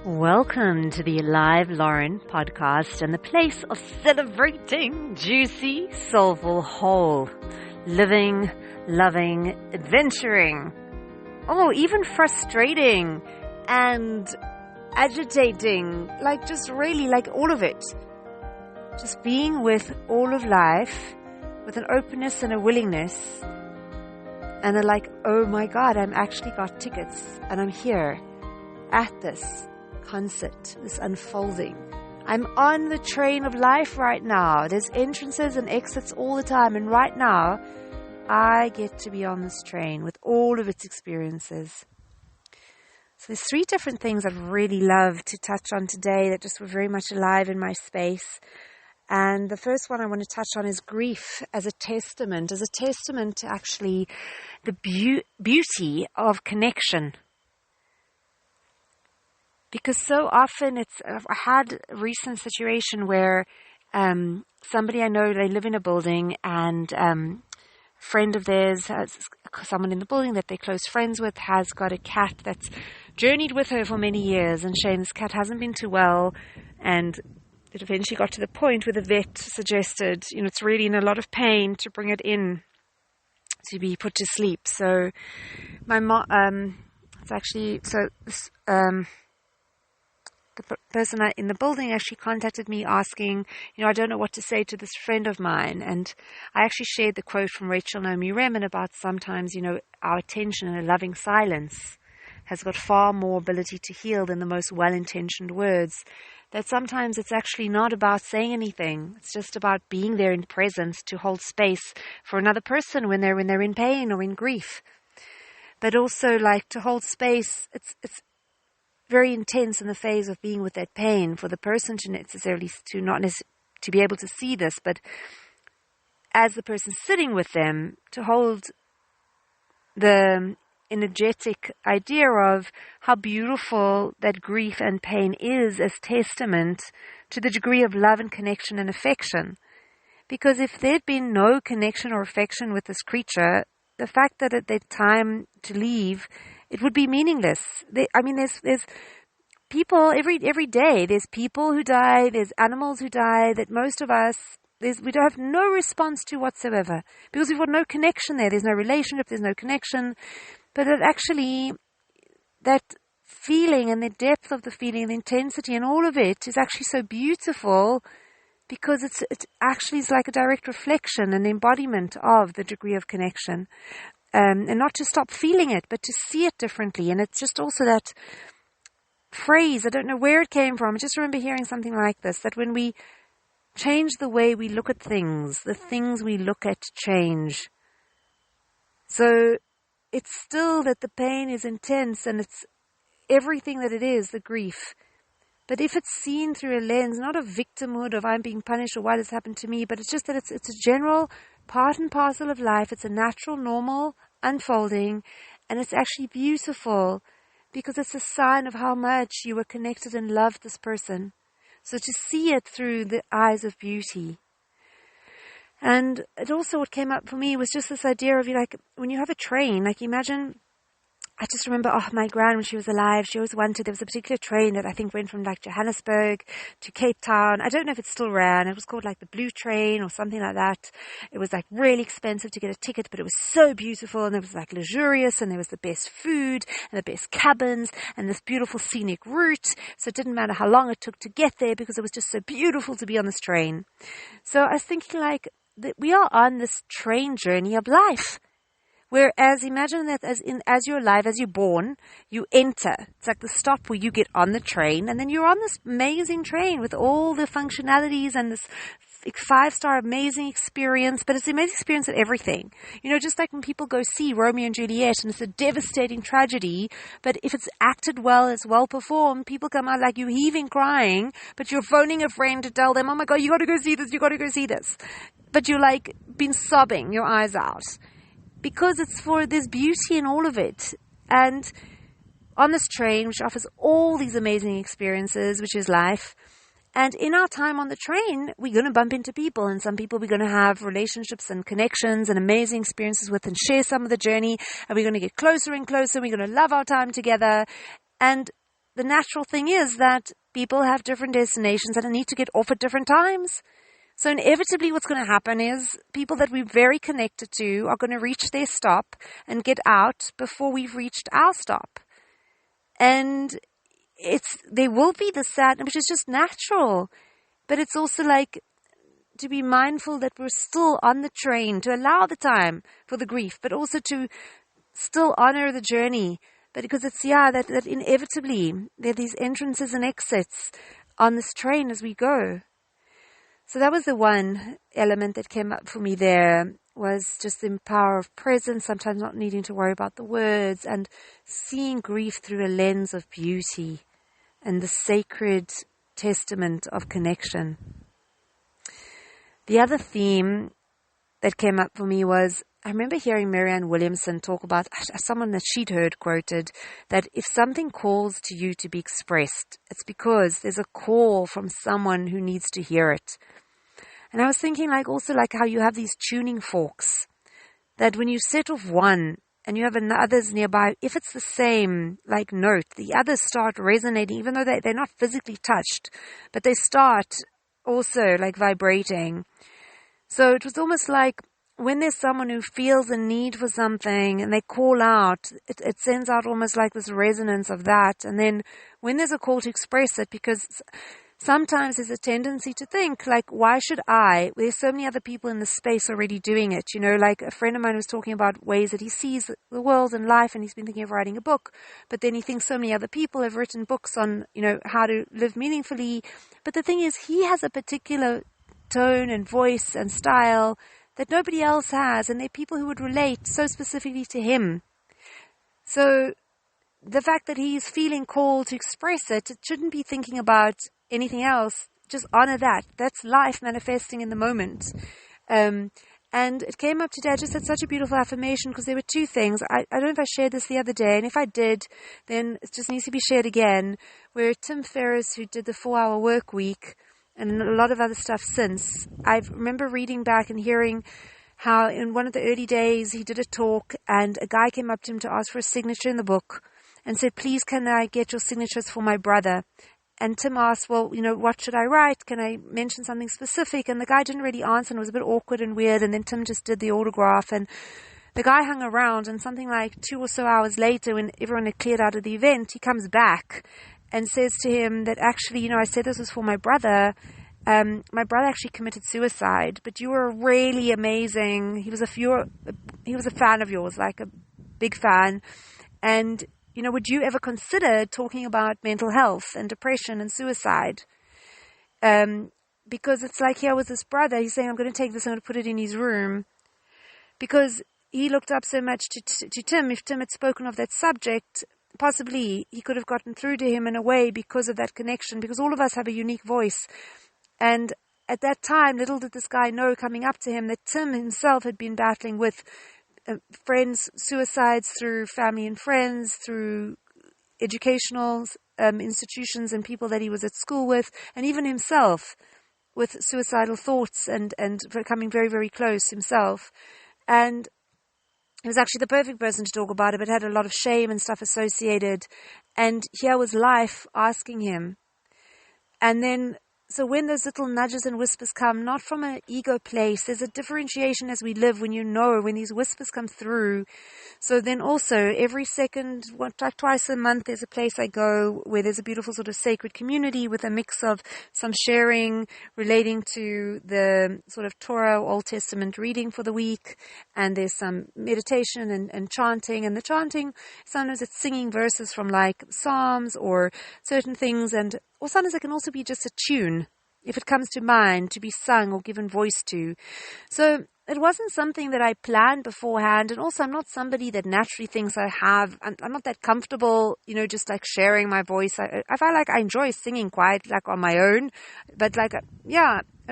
Welcome to the Alive Loren Podcast and the place of celebrating juicy, soulful, whole, living, loving, adventuring, even frustrating and agitating, just really all of it. Just being with all of life with an openness and a willingness and oh my God, I'm actually got tickets and I'm here at this concert, this unfolding. I'm on the train of life right now. There's entrances and exits all the time, and right now I get to be on this train with all of its experiences. So there's 3 different things I'd really love to touch on today that just were very much alive in my space. And the first one I want to touch on is grief as a testament to actually the beauty of connection. Because so often I had a recent situation where somebody I know, they live in a building, and a friend of theirs, someone in the building that they're close friends with, has got a cat that's journeyed with her for many years. And Shane, this cat hasn't been too well, and it eventually got to the point where the vet suggested, it's really in a lot of pain to bring it in to be put to sleep. So my mom, the person in the building actually contacted me asking, I don't know what to say to this friend of mine. And I actually shared the quote from Rachel Naomi Remen about sometimes, our attention and a loving silence has got far more ability to heal than the most well-intentioned words. That sometimes it's actually not about saying anything. It's just about being there in presence to hold space for another person when they're in pain or in grief. But also to hold space, it's very intense in the phase of being with that pain for the person to be able to see this, but as the person sitting with them, to hold the energetic idea of how beautiful that grief and pain is as testament to the degree of love and connection and affection. Because if there'd been no connection or affection with this creature, the fact that at that time to leave, it would be meaningless. There's people every day. There's people who die. There's animals who die. That most of us, we don't have no response to whatsoever because we've got no connection there. There's no relationship. There's no connection. But that feeling and the depth of the feeling, the intensity, and all of it is actually so beautiful because it actually is like a direct reflection and embodiment of the degree of connection. And not to stop feeling it, but to see it differently. And it's just also that phrase, I don't know where it came from. I just remember hearing something like this, that when we change the way we look at things, the things we look at change. So it's still that the pain is intense and it's everything that it is, the grief. But if it's seen through a lens, not of victimhood, of I'm being punished or why this happened to me, but it's just that it's a general part and parcel of life. It's a natural, normal unfolding, and it's actually beautiful because it's a sign of how much you were connected and loved this person. So to see it through the eyes of beauty. And it also, what came up for me was just this idea of when you have a train, imagine, I just remember, my gran, when she was alive, she always wanted, there was a particular train that I think went from Johannesburg to Cape Town. I don't know if it still ran. It was called the Blue Train or something like that. It was really expensive to get a ticket, but it was so beautiful, and it was luxurious, and there was the best food and the best cabins and this beautiful scenic route. So it didn't matter how long it took to get there because it was just so beautiful to be on this train. So I was thinking that we are on this train journey of life. Whereas imagine that as you're alive, as you're born, you enter. It's like the stop where you get on the train, and then you're on this amazing train with all the functionalities and this 5-star amazing experience. But it's an amazing experience at everything. Just like when people go see Romeo and Juliet and it's a devastating tragedy, but if it's acted well, it's well performed, people come out like you heaving, crying, but you're phoning a friend to tell them, oh my God, you got to go see this, you got to go see this. But you're been sobbing your eyes out. Because there's beauty in all of it. And on this train, which offers all these amazing experiences, which is life, And in our time on the train, we're going to bump into people, and some people we're going to have relationships and connections and amazing experiences with and share some of the journey, and we're going to get closer and closer. We're going to love our time together. And the natural thing is that people have different destinations and need to get off at different times. So inevitably what's going to happen is people that we're very connected to are going to reach their stop and get out before we've reached our stop. And there will be the sadness, which is just natural. But it's also like to be mindful that we're still on the train, to allow the time for the grief, but also to still honor the journey. But because it's, that inevitably there are these entrances and exits on this train as we go. So that was the one element that came up for me there, was just the power of presence, sometimes not needing to worry about the words, and seeing grief through a lens of beauty and the sacred testament of connection. The other theme that came up for me was, I remember hearing Marianne Williamson talk about someone that she'd heard quoted, that if something calls to you to be expressed, it's because there's a call from someone who needs to hear it. And I was thinking also how you have these tuning forks, that when you set off one and you have others nearby, if it's the same note, the others start resonating, even though they're not physically touched, but they start also vibrating. So it was almost like when there's someone who feels a need for something and they call out, it sends out almost like this resonance of that. And then when there's a call to express it, because sometimes there's a tendency to think, why should I? There's so many other people in the space already doing it. A friend of mine was talking about ways that he sees the world and life, and he's been thinking of writing a book. But then he thinks so many other people have written books on, how to live meaningfully. But the thing is, he has a particular tone and voice and style that nobody else has, and there are people who would relate so specifically to him. So the fact that he's feeling called to express it shouldn't be thinking about anything else. Just honor that. That's life manifesting in the moment. And it came up today. I just had such a beautiful affirmation because there were two things. I don't know if I shared this the other day, and if I did, then it just needs to be shared again, where Tim Ferriss, who did the 4-hour work week, and a lot of other stuff since, I remember reading back and hearing how in one of the early days he did a talk and a guy came up to him to ask for a signature in the book and said, please, can I get your signatures for my brother? And Tim asked, well, what should I write? Can I mention something specific? And the guy didn't really answer, and it was a bit awkward and weird. And then Tim just did the autograph, and the guy hung around, and something like 2 or so hours later, when everyone had cleared out of the event, he comes back and says to him that actually, I said this was for my brother. My brother actually committed suicide, but you were really amazing. He was a fan of yours, a big fan. And would you ever consider talking about mental health and depression and suicide? Because it's here was this brother. He's saying, I'm going to take this, I'm going to put it in his room. Because he looked up so much to Tim. If Tim had spoken of that subject, possibly he could have gotten through to him in a way because of that connection, because all of us have a unique voice. And at that time, little did this guy know coming up to him that Tim himself had been battling with friends' suicides through family and friends, through educational institutions and people that he was at school with, and even himself with suicidal thoughts and becoming very, very close himself. And he was actually the perfect person to talk about it, but had a lot of shame and stuff associated. And here was life asking him. And then, so when those little nudges and whispers come, not from an ego place, there's a differentiation as we live when when these whispers come through. So then also every second, twice a month, there's a place I go where there's a beautiful sort of sacred community with a mix of some sharing relating to the sort of Torah or Old Testament reading for the week. And there's some meditation and chanting. And the chanting, sometimes it's singing verses from Psalms or certain things, or sometimes it can also be just a tune, if it comes to mind, to be sung or given voice to. So it wasn't something that I planned beforehand. And also I'm not somebody that naturally thinks I'm not that comfortable, just sharing my voice. I feel like I enjoy singing quite on my own. But I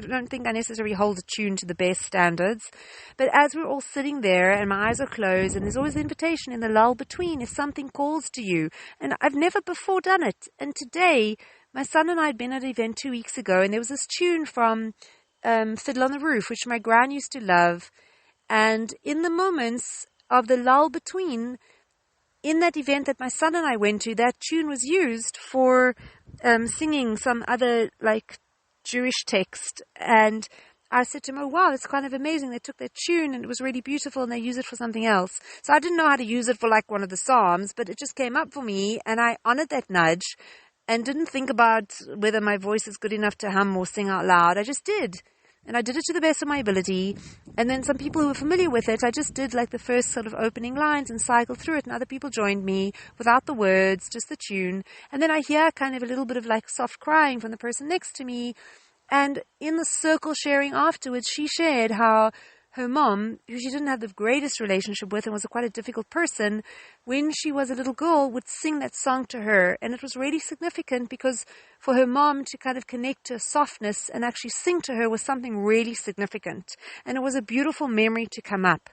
don't think I necessarily hold a tune to the best standards. But as we're all sitting there and my eyes are closed, and there's always an invitation in the lull between if something calls to you. And I've never before done it. And today, my son and I had been at an event 2 weeks ago, and there was this tune from Fiddle on the Roof, which my gran used to love. And in the moments of the lull between, in that event that my son and I went to, that tune was used for singing some other like Jewish text. And I said to him, oh wow, it's kind of amazing. They took that tune and it was really beautiful and they use it for something else. So I didn't know how to use it for like one of the Psalms, but it just came up for me and I honored that nudge and didn't think about whether my voice is good enough to hum or sing out loud. I just did. And I did it to the best of my ability. And then some people who were familiar with it, I just did like the first sort of opening lines and cycled through it. And other people joined me without the words, just the tune. And then I hear kind of a little bit of like soft crying from the person next to me. And in the circle sharing afterwards, she shared how her mom, who she didn't have the greatest relationship with and was quite a difficult person, when she was a little girl, would sing that song to her. And it was really significant because for her mom to kind of connect to a softness and actually sing to her was something really significant. And it was a beautiful memory to come up.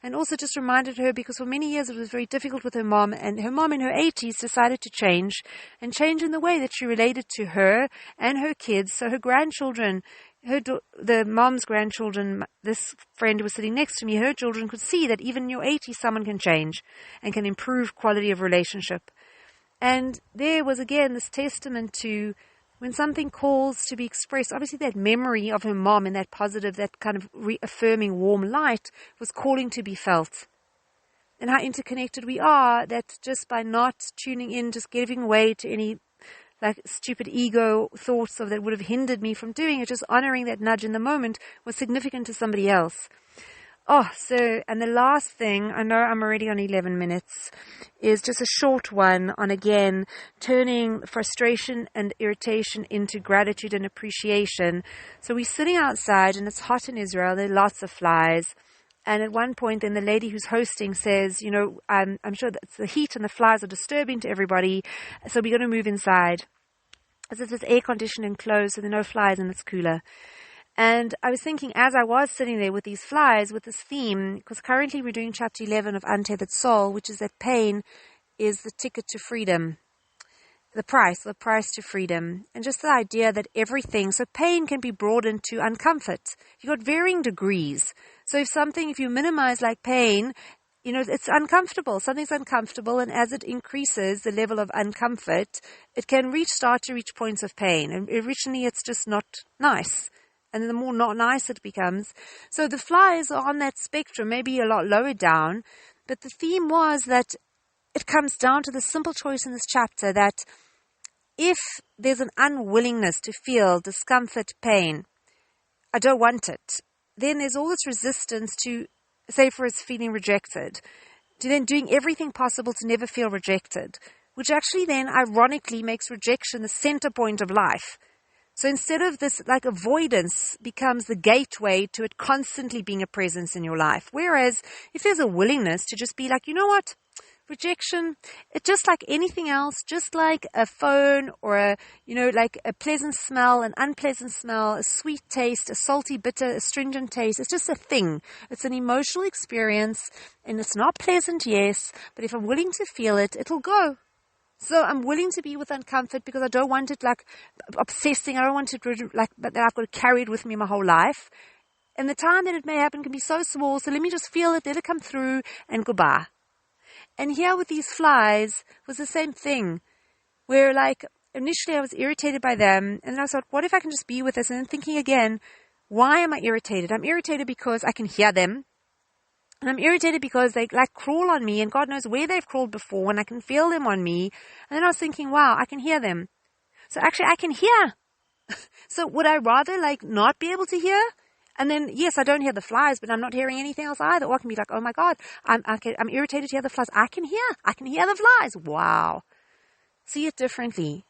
And also just reminded her, because for many years it was very difficult with her mom, and her mom in her 80s decided to change, and change in the way that she related to her and her kids. So her grandchildren, the mom's grandchildren, this friend who was sitting next to me, her children could see that even in your 80s someone can change and can improve quality of relationship. And there was again this testament to when something calls to be expressed, obviously that memory of her mom in that positive, that kind of reaffirming warm light was calling to be felt. And how interconnected we are, that just by not tuning in, just giving way to any like stupid ego thoughts that would have hindered me from doing it, just honoring that nudge in the moment was significant to somebody else. And the last thing, I know I'm already on 11 minutes, is just a short one on, again, turning frustration and irritation into gratitude and appreciation. So we're sitting outside and it's hot in Israel. There are lots of flies. And at one point, then the lady who's hosting says, I'm sure that the heat and the flies are disturbing to everybody, so we're going to move inside. As if it's air conditioned and closed, so there are no flies and it's cooler. And I was thinking, as I was sitting there with these flies, with this theme, because currently we're doing chapter 11 of Untethered Soul, which is that pain is the ticket to freedom. The price to freedom. And just the idea that everything, so pain can be broadened to uncomfort. You've got varying degrees. So if you minimize like pain, it's uncomfortable. Something's uncomfortable, and as it increases the level of uncomfort, it can start to reach points of pain. And originally it's just not nice. And the more not nice it becomes. So the flies are on that spectrum, maybe a lot lower down. But the theme was that it comes down to the simple choice in this chapter that if there's an unwillingness to feel discomfort, pain, I don't want it, then there's all this resistance to, say for us feeling rejected, to then doing everything possible to never feel rejected, which actually then ironically makes rejection the center point of life. So instead of this, like avoidance becomes the gateway to it constantly being a presence in your life. Whereas if there's a willingness to just be like, you know what, rejection, it's just like anything else, just like a phone or like a pleasant smell, an unpleasant smell, a sweet taste, a salty, bitter, astringent taste. It's just a thing. It's an emotional experience and it's not pleasant, yes, but if I'm willing to feel it, it'll go. So I'm willing to be with uncomfort because I don't want it like obsessing. I don't want it like that I've got to carry it with me my whole life. And the time that it may happen can be so small. So let me just feel it, let it come through and goodbye. And here with these flies was the same thing where like initially I was irritated by them. And then I thought, what if I can just be with this? And then thinking again, why am I irritated? I'm irritated because I can hear them. And I'm irritated because they like crawl on me and God knows where they've crawled before and I can feel them on me. And then I was thinking, wow, I can hear them. So actually I can hear. So would I rather like not be able to hear? And then, yes, I don't hear the flies, but I'm not hearing anything else either. Or I can be like, oh my God, I'm irritated to hear the flies. I can hear the flies. Wow. See it differently.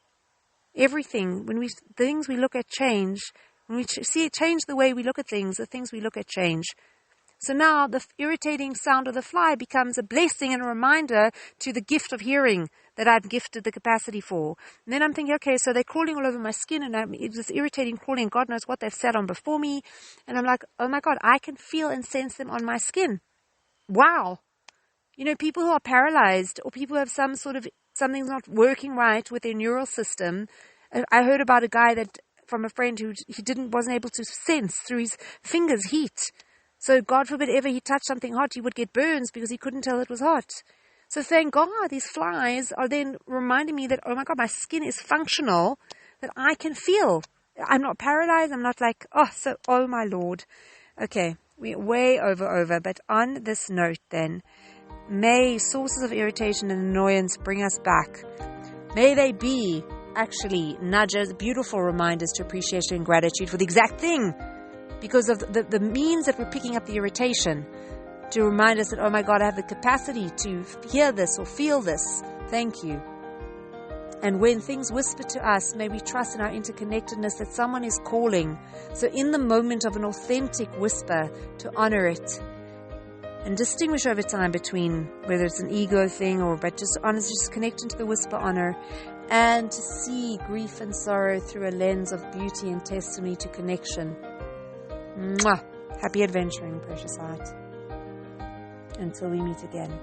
Everything, things we look at change. When we see it change the way we look at things, the things we look at change. So now the irritating sound of the fly becomes a blessing and a reminder to the gift of hearing that I've gifted the capacity for. And then I'm thinking, okay, so they're crawling all over my skin and it's this irritating crawling. God knows what they've sat on before me. And I'm like, oh my God, I can feel and sense them on my skin. Wow. People who are paralyzed or people who have some sort of, something's not working right with their neural system. I heard about a guy from a friend who wasn't able to sense through his fingers heat. So God forbid ever he touched something hot, he would get burns because he couldn't tell it was hot. So thank God these flies are then reminding me that, oh my God, my skin is functional, that I can feel. I'm not paralyzed. I'm not like, oh my Lord. Okay, we're way over. But on this note then, may sources of irritation and annoyance bring us back. May they be actually nudges, beautiful reminders to appreciation and gratitude for the exact thing, because of the means that we're picking up the irritation, to remind us that, oh my God, I have the capacity to hear this or feel this. Thank you. And when things whisper to us, may we trust in our interconnectedness that someone is calling. So in the moment of an authentic whisper, to honor it and distinguish over time between whether it's an ego thing but just honestly just connecting to the whisper, honor, and to see grief and sorrow through a lens of beauty and testimony to connection. Mwah! Happy adventuring, precious heart. Until we meet again.